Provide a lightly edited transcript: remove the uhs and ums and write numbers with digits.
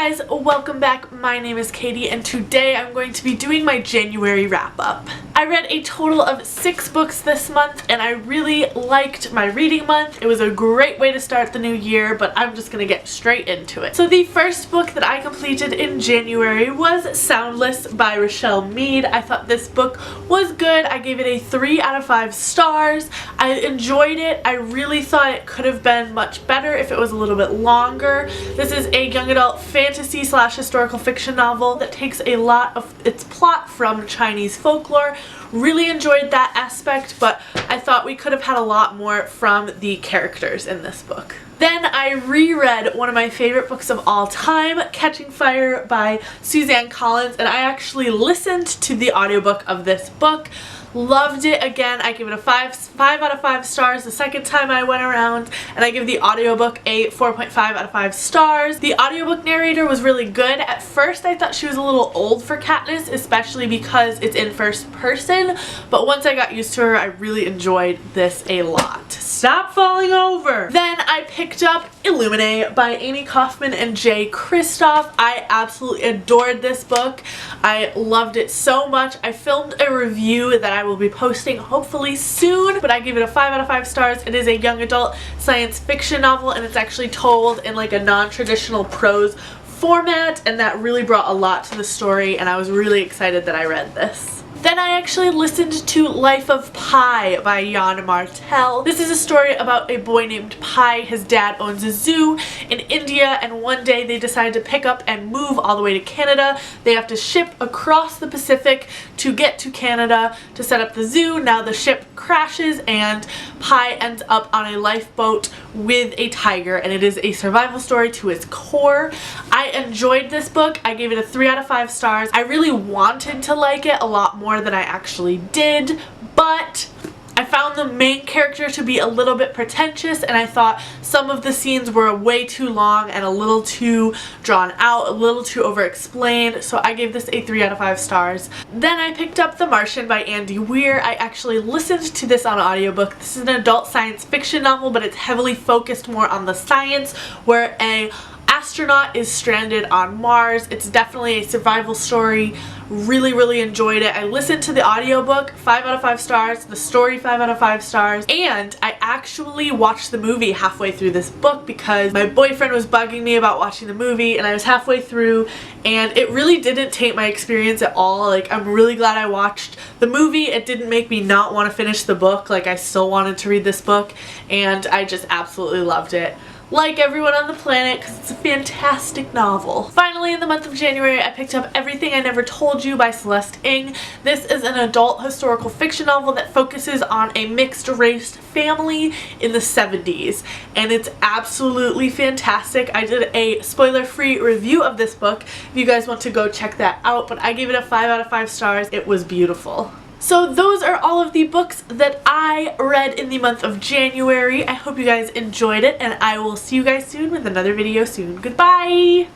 guys, welcome back. My name is Katie and today I'm going to be doing my January wrap-up. I read a total of 6 books this month and I really liked my reading month. It was a great way to start the new year, but I'm just gonna get straight into it. So the first book that I completed in January was Soundless by Rochelle Mead. I thought this book was good. I gave it a 3 out of 5 stars. I enjoyed it. I really thought it could have been much better if it was a little bit longer. This is a young adult fantasy / historical fiction novel that takes a lot of its plot from Chinese folklore. Really enjoyed that aspect, but I thought we could have had a lot more from the characters in this book. Then I reread one of my favorite books of all time, Catching Fire by Suzanne Collins, and I actually listened to the audiobook of this book. Loved it again. I give it a 5 out of 5 stars the second time I went around, and I give the audiobook a 4.5 out of 5 stars. The audiobook narrator was really good. At first I thought she was a little old for Katniss, especially because it's in first person, but once I got used to her, I really enjoyed this a lot. Stop falling over! Then I picked up Illuminate by Amy Kaufman and Jay Kristoff. I absolutely adored this book. I loved it so much. I filmed a review that I will be posting hopefully soon, but I give it a 5 out of 5 stars. It is a young adult science fiction novel and it's actually told in like a non-traditional prose format, and that really brought a lot to the story and I was really excited that I read this. Then I actually listened to Life of Pi by Jan Martel. This is a story about a boy named Pi. His dad owns a zoo in India, and one day they decide to pick up and move all the way to Canada. They have to ship across the Pacific to get to Canada to set up the zoo. Now the ship crashes and Pi ends up on a lifeboat with a tiger, and it is a survival story to its core. I enjoyed this book. I gave it a 3 out of 5 stars. I really wanted to like it a lot more than I actually did, but I found the main character to be a little bit pretentious, and I thought some of the scenes were way too long and a little too drawn out, a little too over-explained, so I gave this a 3 out of 5 stars. Then I picked up The Martian by Andy Weir. I actually listened to this on audiobook. This is an adult science fiction novel, but it's heavily focused more on the science, where a astronaut is stranded on Mars. It's definitely a survival story. Really enjoyed it. I listened to the audiobook, 5 out of 5 stars, the story 5 out of 5 stars, and I actually watched the movie halfway through this book because my boyfriend was bugging me about watching the movie, and I was halfway through and it really didn't taint my experience at all. Like, I'm really glad I watched the movie. It didn't make me not want to finish the book. Like, I still wanted to read this book and I just absolutely loved it. Like everyone on the planet, because it's a fantastic novel. Finally, in the month of January, I picked up Everything I Never Told You by Celeste Ng. This is an adult historical fiction novel that focuses on a mixed-race family in the 70s, and it's absolutely fantastic. I did a spoiler-free review of this book if you guys want to go check that out, but I gave it a 5 out of 5 stars. It was beautiful. So those are all of the books that I read in the month of January. I hope you guys enjoyed it, and I will see you guys soon with another video soon. Goodbye!